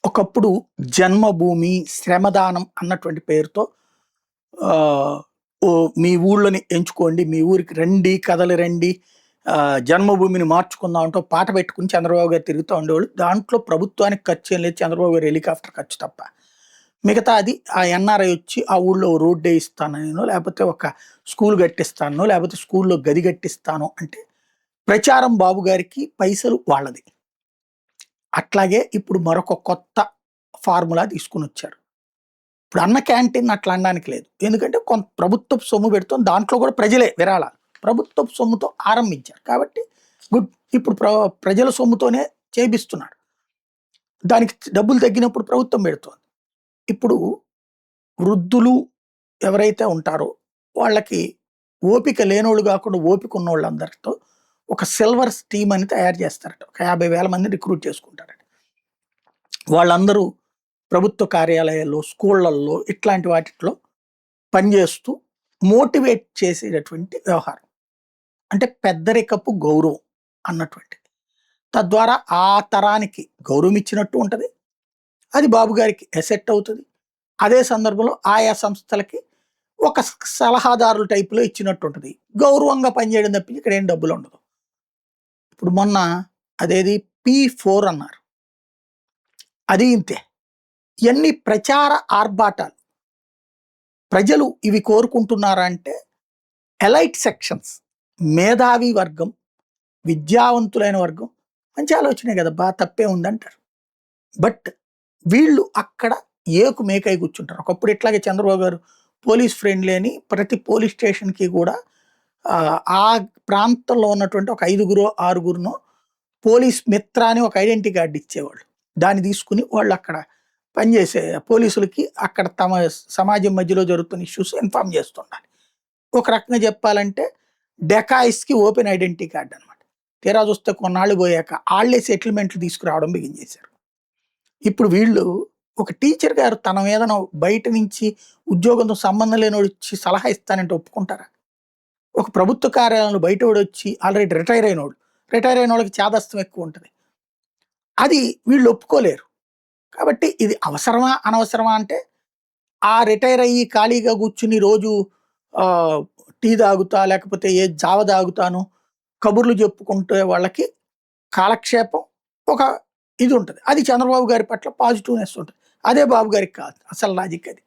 ఒకప్పుడు జన్మభూమి, శ్రమదానం అన్నటువంటి పేరుతో మీ ఊళ్ళోని ఎంచుకోండి, మీ ఊరికి రండి, కదలి రండి, జన్మభూమిని మార్చుకుందాం అంటూ పాట పెట్టుకొని చంద్రబాబు గారు తిరుగుతూ ఉండేవాళ్ళు. దాంట్లో ప్రభుత్వానికి ఖర్చు ఏం లేదు, చంద్రబాబు గారు హెలికాప్టర్ ఖర్చు తప్ప. మిగతా అది ఆ ఎన్ఆర్ఐ వచ్చి ఆ ఊళ్ళో రోడ్డే ఇస్తాను నేను, లేకపోతే ఒక స్కూల్ కట్టిస్తాను, లేకపోతే స్కూల్లో గది కట్టిస్తాను అంటే ప్రచారం బాబు గారికి, పైసలు వాళ్ళది. అట్లాగే ఇప్పుడు మరొక కొత్త ఫార్ములా తీసుకుని వచ్చారు. ఇప్పుడు అన్న క్యాంటీన్ అట్లా అనడానికి లేదు. ఎందుకంటే కొంత ప్రభుత్వపు సొమ్ము పెడుతుంది, దాంట్లో కూడా ప్రజలే విరాళాలు. ప్రభుత్వపు సొమ్ముతో ఆరంభించారు కాబట్టి గుడ్. ఇప్పుడు ప్రజల సొమ్ముతోనే చేపిస్తున్నాడు. దానికి డబ్బులు తగ్గినప్పుడు ప్రభుత్వం పెడుతోంది. ఇప్పుడు వృద్ధులు ఎవరైతే ఉంటారో వాళ్ళకి ఓపిక లేనోళ్ళు కాకుండా ఓపిక ఉన్నోళ్ళందరితో ఒక సిల్వర్ స్టీమ్ అని తయారు చేస్తారట. ఒక 50,000 మంది రిక్రూట్ చేసుకుంటారట. వాళ్ళందరూ ప్రభుత్వ కార్యాలయాల్లో, స్కూళ్ళల్లో ఇట్లాంటి వాటిలో పనిచేస్తూ మోటివేట్ చేసేటటువంటి వ్యవహారం. అంటే పెద్దరికపు గౌరవం అన్నటువంటి. తద్వారా ఆ తరానికి గౌరవం ఇచ్చినట్టు ఉంటుంది. అది బాబు గారికి ఎసెట్ అవుతుంది. అదే సందర్భంలో ఆయా సంస్థలకి ఒక సలహాదారుల టైపులో ఇచ్చినట్టు ఉంటుంది. గౌరవంగా పనిచేయడం తప్పించి ఇక్కడ ఏం డబ్బులు ఉండదు. ఇప్పుడు మొన్న అదేది P4 అన్నారు, అది ఇంతే. ఇవన్నీ ప్రచార ఆర్భాటాలు. ప్రజలు ఇవి కోరుకుంటున్నారా అంటే ఎలైట్ సెక్షన్స్, మేధావి వర్గం, విద్యావంతులైన వర్గం మంచి ఆలోచనే కదా, బాగా తప్పే ఉందంటారు. బట్ వీళ్ళు అక్కడ ఏకు మేకై కూర్చుంటారు. ఒకప్పుడు ఇట్లాగే చంద్రబాబు గారు పోలీస్ ఫ్రెండ్లీ అని ప్రతి పోలీస్ స్టేషన్కి కూడా ఆ ప్రాంతంలో ఉన్నటువంటి ఒక 5గురో 6గురునో పోలీస్ మిత్ర అని ఒక ఐడెంటిటీ కార్డు ఇచ్చేవాళ్ళు. దాన్ని తీసుకుని వాళ్ళు అక్కడ పనిచేసే పోలీసులకి అక్కడ తమ సమాజం మధ్యలో జరుగుతున్న ఇష్యూస్ ఇన్ఫార్మ్ చేస్తుండాలి. ఒక రకంగా చెప్పాలంటే డెకాయిస్కి ఓపెన్ ఐడెంటిటీ కార్డు అనమాట. తీరా చూస్తే కొన్నాళ్ళు పోయాక వాళ్ళే సెటిల్మెంట్లు తీసుకురావడం బిగిన్ చేశారు. ఇప్పుడు వీళ్ళు ఒక టీచర్ గారు తన మీద బయట నుంచి ఉద్యోగంతో సంబంధం లేనివాడు వచ్చి సలహా ఇస్తానంటే ఒప్పుకుంటారా? ఒక ప్రభుత్వ కార్యాలయంలో బయట వాడు వచ్చి ఆల్రెడీ రిటైర్ అయిన వాళ్ళకి చాదస్తం ఎక్కువ ఉంటుంది. అది వీళ్ళు ఒప్పుకోలేరు. కాబట్టి ఇది అవసరమా అనవసరమా అంటే ఆ రిటైర్ అయ్యి ఖాళీగా కూర్చుని రోజు టీ తాగుతా, లేకపోతే ఏ జావ తాగుతాను కబుర్లు చెప్పుకుంటే వాళ్ళకి కాలక్షేపం ఒక ఇది ఉంటుంది. అది చంద్రబాబు గారి పట్ల పాజిటివ్నెస్ ఉంటుంది. అదే బాబు గారికి కాదు అసలు లాజిక్ అది.